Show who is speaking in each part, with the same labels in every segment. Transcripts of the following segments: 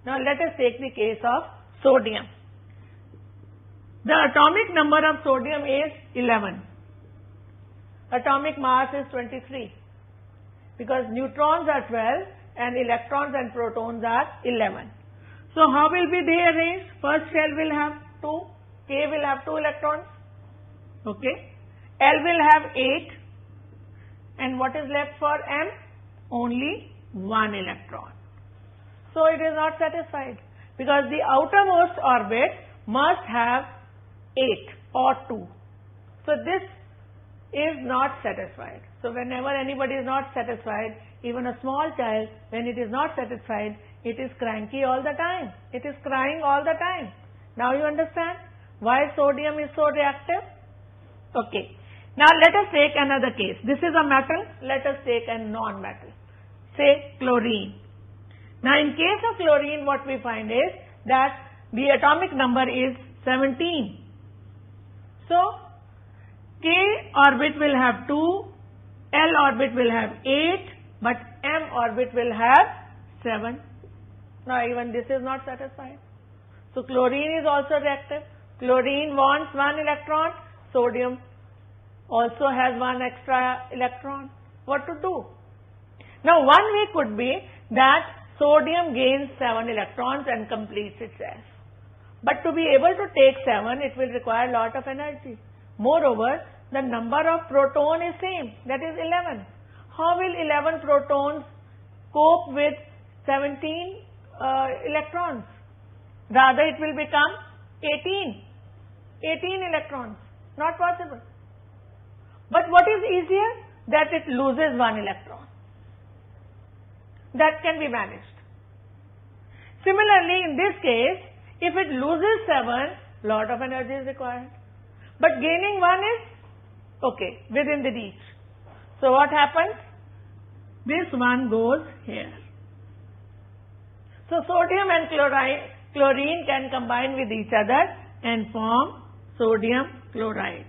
Speaker 1: Now let us take the case of sodium. The atomic number of sodium is 11. Atomic mass is 23 because neutrons are 12 and electrons and protons are 11. So how will be they arranged? First shell will have 2, K will have 2 electrons, okay. L will have 8, and what is left for M? Only 1 electron. So it is not satisfied because the outermost orbit must have 8 or 2. So this is not satisfied. So whenever anybody is not satisfied, even a small child, when it is not satisfied, it is cranky all the time. It is crying all the time. Now you understand why sodium is so reactive? Okay. Now let us take another case. This is a metal. Let us take a non-metal. Say chlorine. Now in case of chlorine, what we find is that the atomic number is 17. So K orbit will have 2, L orbit will have 8, but M orbit will have 7. Now even this is not satisfied. So chlorine is also reactive. Chlorine wants 1 electron, sodium also has 1 extra electron. What to do? Now one way could be that sodium gains 7 electrons and completes itself. But to be able to take 7, it will require a lot of energy. Moreover, the number of proton is same, that is 11. How will 11 protons cope with 17 electrons? Rather it will become 18 electrons. Not possible. But what is easier? That it loses 1 electron. That can be managed. Similarly, in this case, if it loses 7, lot of energy is required. But gaining 1 is okay, within the reach. So what happens? This one goes here. So sodium and chlorine can combine with each other and form sodium chloride.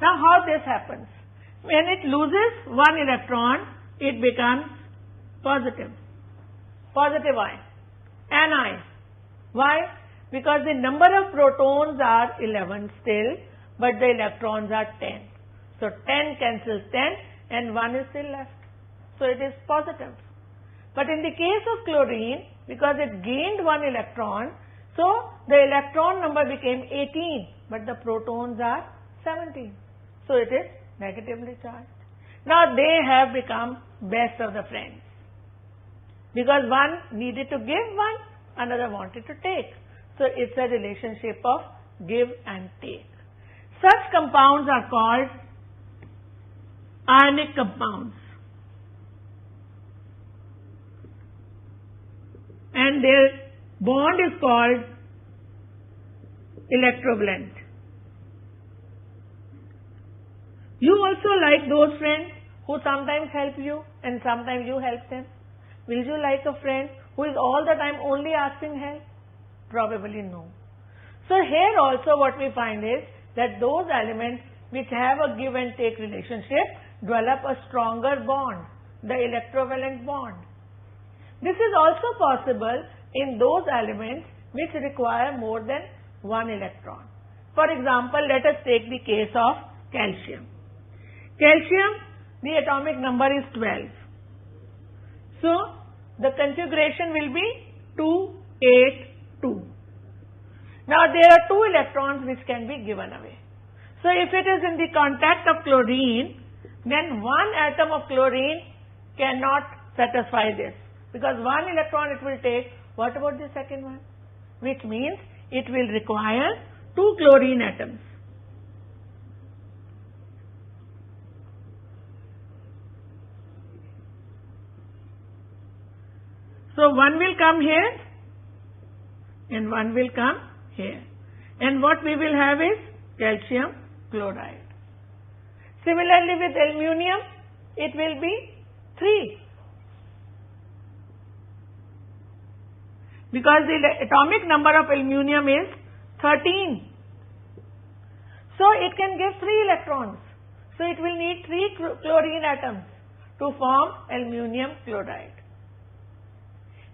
Speaker 1: Now how this happens? When it loses 1 electron, it becomes positive ion, anion. Why? Because the number of protons are 11 still, but the electrons are 10. So 10 cancels 10 and 1 is still left. So it is positive. But in the case of chlorine, because it gained 1 electron, so the electron number became 18, but the protons are 17. So it is negatively charged. Now they have become best of the friends. Because one needed to give one, another wanted to take. So it's a relationship of give and take. Such compounds are called ionic compounds. And their bond is called electrovalent. You also like those friends who sometimes help you and sometimes you help them. Will you like a friend who is all the time only asking help? Probably no. So here also what we find is that those elements which have a give and take relationship develop a stronger bond, the electrovalent bond. This is also possible in those elements which require more than 1 electron. For example, let us take the case of calcium. Calcium, the atomic number is 12. So the configuration will be 2, 8, 2. Now there are 2 electrons which can be given away. So if it is in the contact of chlorine, then 1 atom of chlorine cannot satisfy this. Because 1 electron it will take. What about the second one? Which means it will require 2 chlorine atoms. So one will come here and one will come here. And what we will have is calcium chloride. Similarly with aluminium, it will be 3. Because the atomic number of aluminium is 13. So it can give 3 electrons. So it will need 3 chlorine atoms to form aluminium chloride.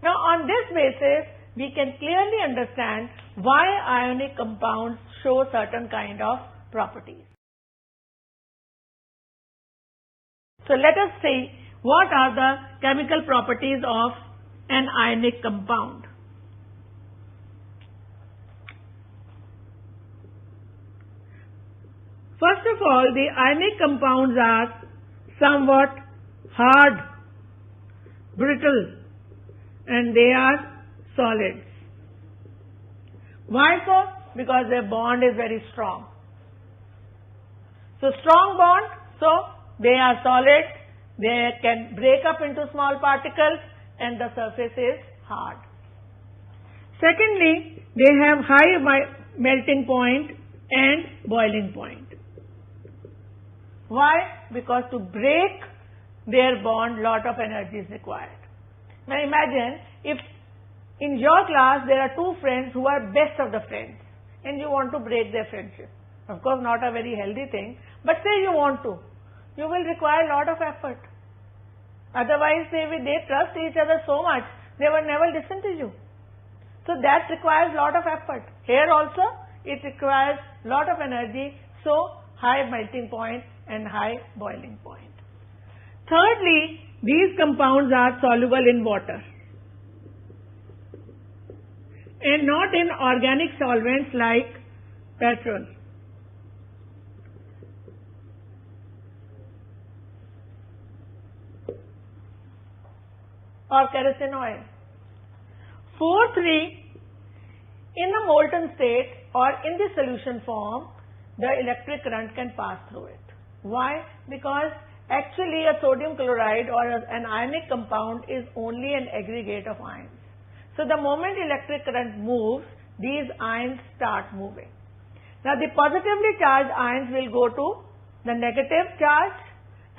Speaker 1: Now on this basis, we can clearly understand why ionic compounds show certain kind of properties. So let us see what are the chemical properties of an ionic compound. First of all, the ionic compounds are somewhat hard, brittle, and they are solids. Why so? Because their bond is very strong. So strong bond, so they are solid, they can break up into small particles and the surface is hard. Secondly, they have high melting point and boiling point. Why? Because to break their bond, lot of energy is required. Now imagine if in your class there are two friends who are best of the friends and you want to break their friendship. Of course not a very healthy thing, but say you want to. You will require a lot of effort. Otherwise they trust each other so much, they will never listen to you. So that requires a lot of effort. Here also it requires a lot of energy, so high melting point and high boiling point. Thirdly, these compounds are soluble in water and not in organic solvents like petrol. Or kerosene oil. Fourthly, in a molten state or in the solution form, the electric current can pass through it. Why? Because actually a sodium chloride or an ionic compound is only an aggregate of ions. So the moment electric current moves, these ions start moving. Now the positively charged ions will go to the negative charge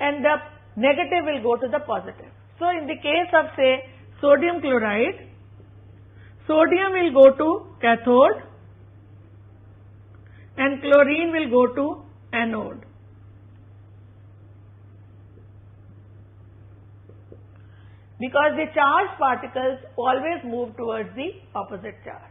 Speaker 1: and the negative will go to the positive. So in the case of say sodium chloride, sodium will go to cathode and chlorine will go to anode. Because the charged particles always move towards the opposite charge.